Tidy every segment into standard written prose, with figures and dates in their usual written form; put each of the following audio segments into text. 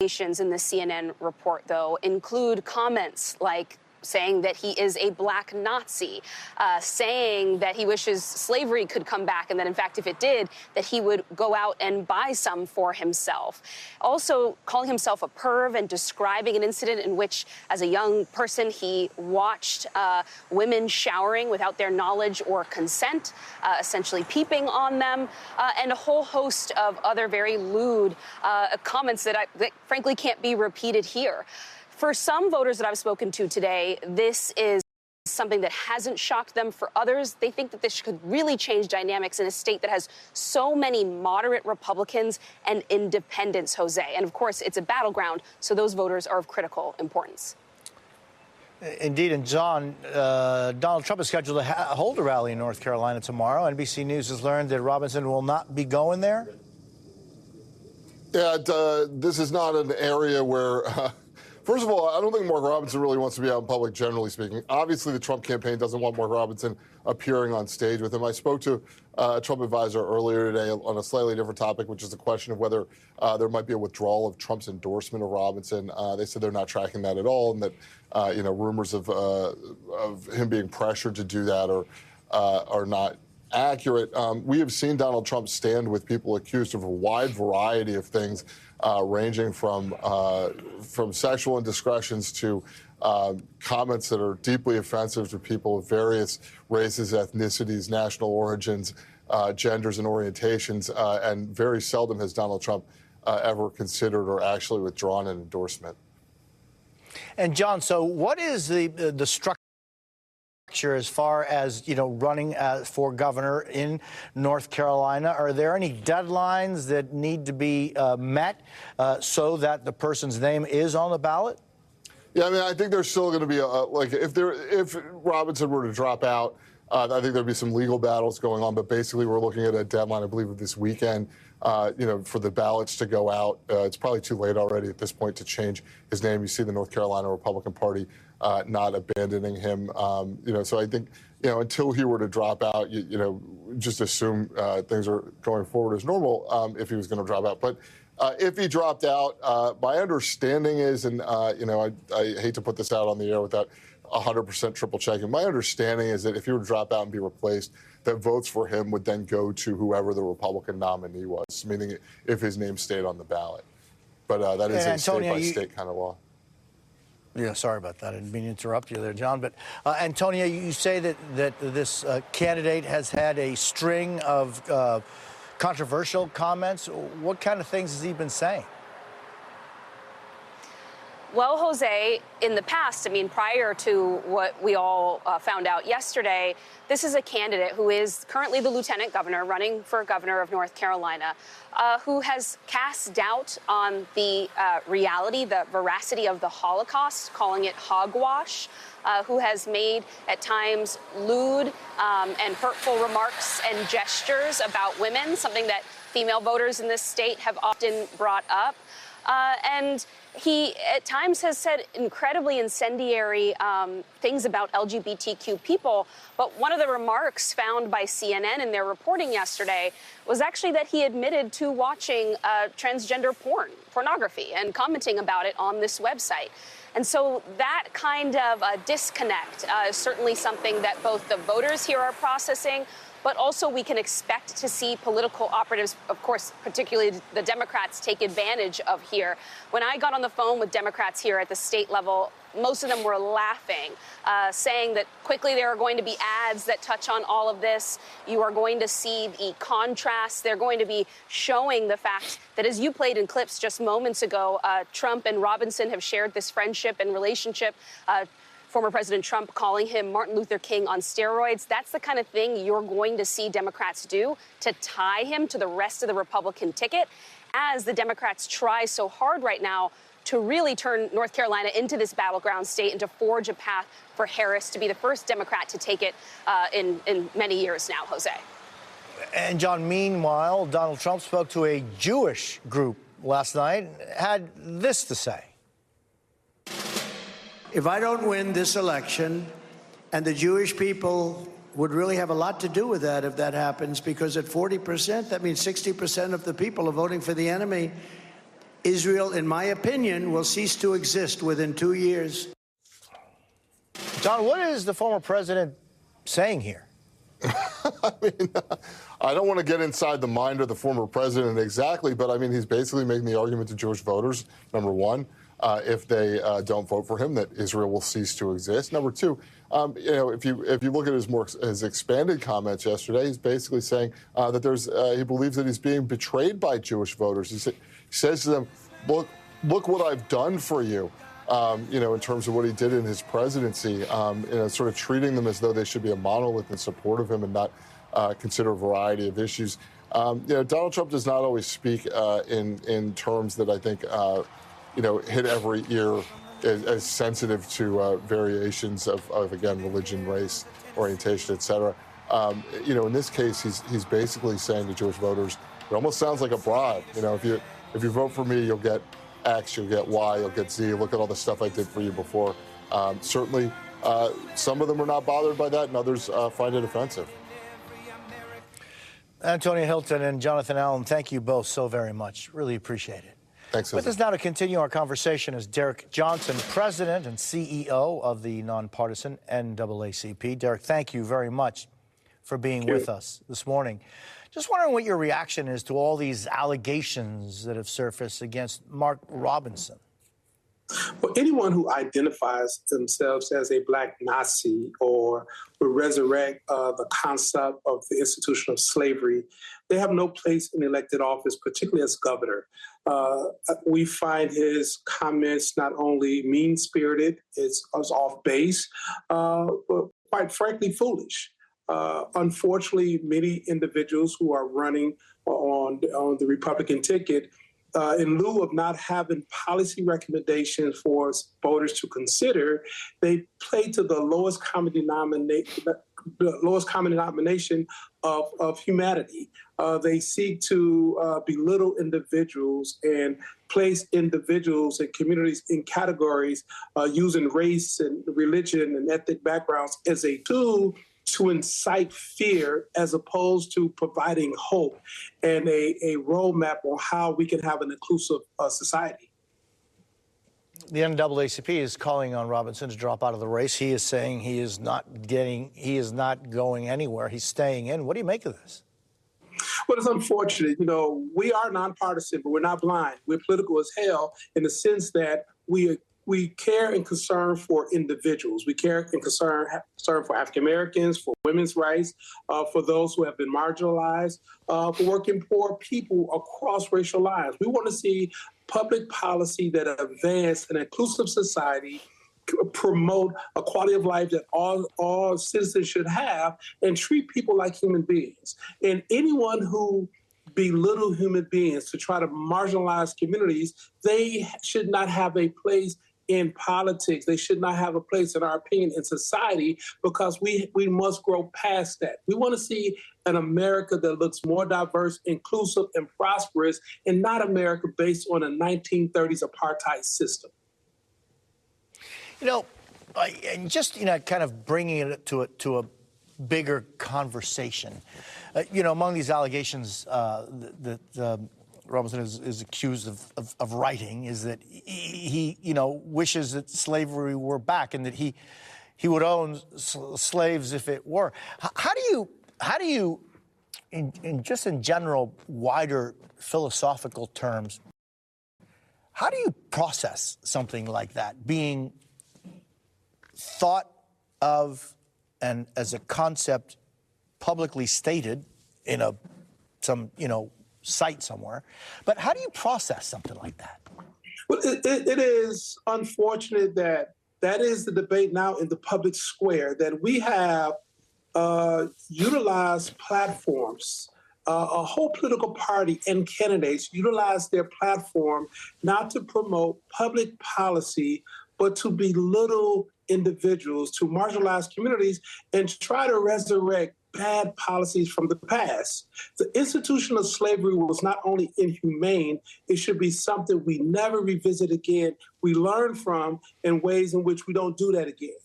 In the CNN report, though, include comments like saying that he is a black Nazi, saying that he wishes slavery could come back, and that, in fact, if it did, that he would go out and buy some for himself. Also calling himself a perv and describing an incident in which, as a young person, he watched women showering without their knowledge or consent, essentially peeping on them, and a whole host of other very lewd comments that frankly can't be repeated here. For some voters that I've spoken to today, this is something that hasn't shocked them. For others, they think that this could really change dynamics in a state that has so many moderate Republicans and independents, Jose. And of course, it's a battleground, so those voters are of critical importance. Indeed, and John, Donald Trump is scheduled to hold a rally in North Carolina tomorrow. NBC News has learned that Robinson will not be going there. Yeah, this is not an area where... First of all, I don't think Mark Robinson really wants to be out in public, generally speaking. Obviously, the Trump campaign doesn't want Mark Robinson appearing on stage with him. I spoke to a Trump advisor earlier today on a slightly different topic, which is the question of whether there might be a withdrawal of Trump's endorsement of Robinson. They said they're not tracking that at all, and that rumors of him being pressured to do that are not accurate. We have seen Donald Trump stand with people accused of a wide variety of things, ranging from sexual indiscretions to comments that are deeply offensive to people of various races, ethnicities, national origins, genders, and orientations. And very seldom has Donald Trump ever considered or actually withdrawn an endorsement. And John, so what is the structure as far as, running for governor in North Carolina? Are there any deadlines that need to be met so that the person's name is on the ballot? Yeah, I mean, I think there's still going to be if Robinson were to drop out, I think there'd be some legal battles going on. But basically, we're looking at a deadline, I believe, of this weekend. For the ballots to go out. It's probably too late already at this point to change his name. You see the North Carolina Republican Party not abandoning him. So I think, until he were to drop out, just assume things are going forward as normal if he was going to drop out. But if he dropped out, my understanding is, and, I hate to put this out on the air without 100% triple checking. My understanding is that if he were to drop out and be replaced, that votes for him would then go to whoever the Republican nominee was, meaning if his name stayed on the ballot. But that is a state-by-state kind of law. Yeah, sorry about that. I didn't mean to interrupt you there, John. But, Antonia, you say that this candidate has had a string of controversial comments. What kind of things has he been saying? Well, Jose, in the past, prior to what we all found out yesterday, this is a candidate who is currently the lieutenant governor running for governor of North Carolina, who has cast doubt on the reality, the veracity of the Holocaust, calling it hogwash, who has made at times lewd and hurtful remarks and gestures about women, something that female voters in this state have often brought up. And he, at times, has said incredibly incendiary things about LGBTQ people. But one of the remarks found by CNN in their reporting yesterday was actually that he admitted to watching transgender pornography, and commenting about it on this website. And so that kind of disconnect is certainly something that both the voters here are processing, but also we can expect to see political operatives, of course, particularly the Democrats, take advantage of here. When I got on the phone with Democrats here at the state level, most of them were laughing, saying that quickly there are going to be ads that touch on all of this. You are going to see the contrast. They're going to be showing the fact that, as you played in clips just moments ago, Trump and Robinson have shared this friendship and relationship. Former President Trump calling him Martin Luther King on steroids. That's the kind of thing you're going to see Democrats do to tie him to the rest of the Republican ticket, as the Democrats try so hard right now to really turn North Carolina into this battleground state and to forge a path for Harris to be the first Democrat to take it in many years now, Jose. And, John, meanwhile, Donald Trump spoke to a Jewish group last night and had this to say. If I don't win this election, and the Jewish people would really have a lot to do with that if that happens, because at 40%, that means 60% of the people are voting for the enemy. Israel, in my opinion, will cease to exist within 2 years. John, what is the former president saying here? I mean, I don't want to get inside the mind of the former president exactly, but I mean, he's basically making the argument to Jewish voters, number one, if they don't vote for him, that Israel will cease to exist. Number two, if you look at his expanded comments yesterday, he's basically saying that he believes that he's being betrayed by Jewish voters. He says to them, look what I've done for you. In terms of what he did in his presidency, sort of treating them as though they should be a monolith in support of him and not consider a variety of issues. Donald Trump does not always speak in terms that I think, hit every ear as sensitive to variations of, again, religion, race, orientation, et cetera. In this case, he's basically saying to Jewish voters, it almost sounds like a bribe. If you vote for me, you'll get X, you'll get Y, you'll get Z. Look at all the stuff I did for you before. Certainly, some of them are not bothered by that, and others find it offensive. Antonia Hilton and Jonathan Allen, thank you both so very much. Really appreciate it. Thanks. With us now to continue our conversation is Derek Johnson, President and CEO of the nonpartisan NAACP. Derek, thank you very much for being with us this morning. Just wondering what your reaction is to all these allegations that have surfaced against Mark Robinson. Well, anyone who identifies themselves as a Black Nazi or would resurrect the concept of the institution of slavery, they have no place in elected office, particularly as governor. We find his comments not only mean-spirited, it's off base, but quite frankly foolish. Unfortunately, many individuals who are running on the Republican ticket, in lieu of not having policy recommendations for voters to consider, they play to the lowest common denomination of humanity. They seek to belittle individuals and place individuals and communities in categories using race and religion and ethnic backgrounds as a tool to incite fear as opposed to providing hope and a roadmap on how we can have an inclusive society. The NAACP is calling on Robinson to drop out of the race. He is saying he is not going anywhere. He's staying in. What do you make of this? Well, it's unfortunate. We are nonpartisan, but we're not blind. We're political as hell in the sense that we care and concern for individuals. We care and concern for African Americans, for women's rights, for those who have been marginalized, for working poor people across racial lines. We want to see public policy that advance an inclusive society, promote a quality of life that all citizens should have, and treat people like human beings. And anyone who belittle human beings to try to marginalize communities, they should not have a place in politics. They should not have a place, in our opinion, in society, because we must grow past that. We want to see an America that looks more diverse, inclusive, and prosperous, and not America based on a 1930s apartheid system. And just, kind of bringing it to a bigger conversation. Among these allegations that Robinson is accused of writing is that he wishes that slavery were back and that he would own slaves if it were. How do you, in general, wider philosophical terms, how do you process something like that being thought of and as a concept publicly stated in some site somewhere, but how do you process something like that? Well, it is unfortunate that is the debate now in the public square, that we have utilized platforms, a whole political party and candidates utilize their platform not to promote public policy, but to belittle individuals, to marginalize communities, and try to resurrect bad policies from the past. The institution of slavery was not only inhumane, it should be something we never revisit again. We learn from in ways in which we don't do that again.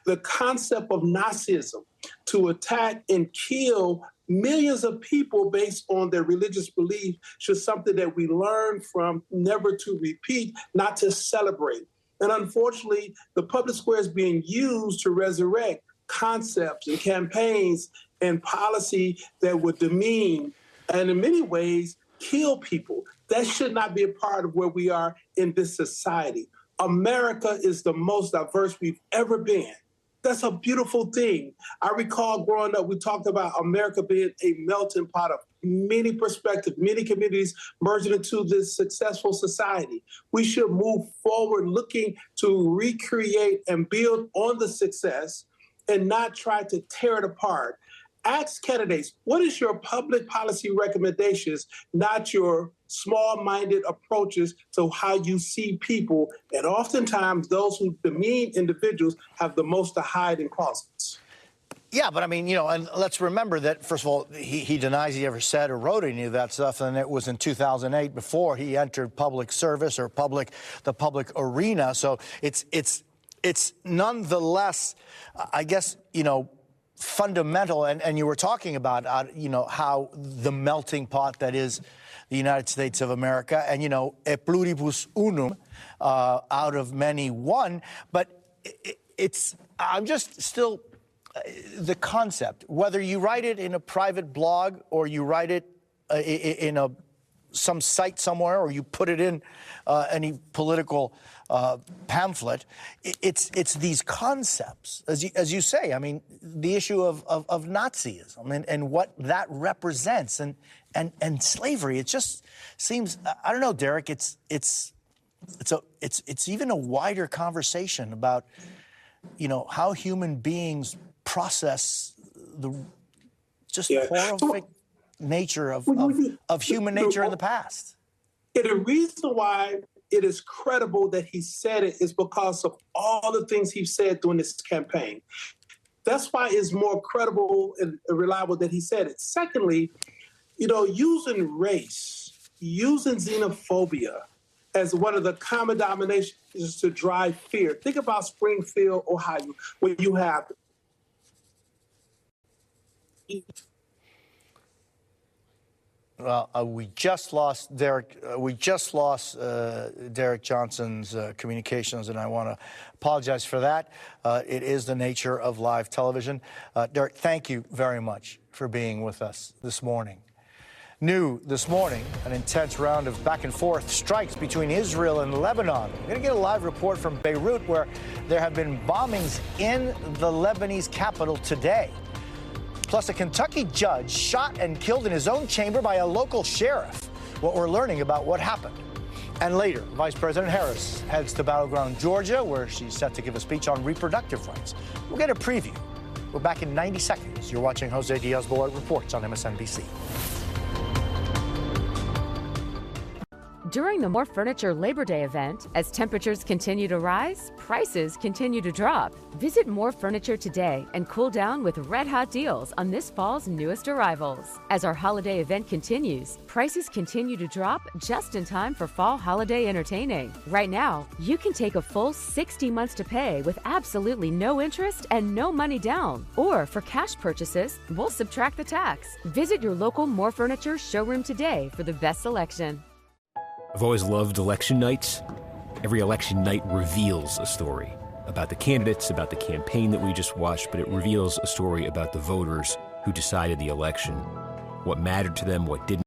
The concept of Nazism, to attack and kill millions of people based on their religious belief, should something that we learn from, never to repeat, not to celebrate. And unfortunately, the public square is being used to resurrect concepts and campaigns and policy that would demean and in many ways kill people. That should not be a part of where we are in this society. America is the most diverse we've ever been. That's a beautiful thing. I recall growing up, we talked about America being a melting pot of many perspectives, many communities merging into this successful society. We should move forward looking to recreate and build on the success and not try to tear it apart. Ask candidates, what is your public policy recommendations, not your small-minded approaches to how you see people. And oftentimes, those who demean individuals have the most to hide in closets. Yeah, but I mean, you know, and let's remember that, first of all, he denies he ever said or wrote any of that stuff, and it was in 2008 before he entered public service or the public arena. So it's nonetheless, I guess, you know, fundamental, and you were talking about, you know, how the melting pot that is the United States of America, and, you know, e pluribus unum, out of many one, but I'm just still, the concept, whether you write it in a private blog or you write it in some site somewhere or you put it in any political pamphlet, it's these concepts, as you say. I mean, the issue of Nazism and what that represents, and slavery. It just seems, I don't know, Derek. It's even a wider conversation about, you know, how human beings process the horrific nature of human nature in the past. And the reason why it is credible that he said it is because of all the things he said during this campaign. That's why it's more credible and reliable that he said it. Secondly, you know, using race, using xenophobia as one of the common denominations to drive fear. Think about Springfield, Ohio, where you have Well, we just lost Derek. Derek Johnson's communications, and I want to apologize for that. It is the nature of live television. Derek, thank you very much for being with us this morning. New this morning, an intense round of back and forth strikes between Israel and Lebanon. We're going to get a live report from Beirut, where there have been bombings in the Lebanese capital today. Plus, a Kentucky judge shot and killed in his own chamber by a local sheriff. What we're learning about what happened. And later, Vice President Harris heads to battleground Georgia, where she's set to give a speech on reproductive rights. We'll get a preview. We're back in 90 seconds. You're watching Jose Díaz-Balart Reports on MSNBC. During the More Furniture Labor Day event, as temperatures continue to rise, prices continue to drop. Visit More Furniture today and cool down with red-hot deals on this fall's newest arrivals. As our holiday event continues, prices continue to drop just in time for fall holiday entertaining. Right now, you can take a full 60 months to pay with absolutely no interest and no money down. Or for cash purchases, we'll subtract the tax. Visit your local More Furniture showroom today for the best selection. I've always loved election nights. Every election night reveals a story about the candidates, about the campaign that we just watched, but it reveals a story about the voters who decided the election, what mattered to them, what didn't.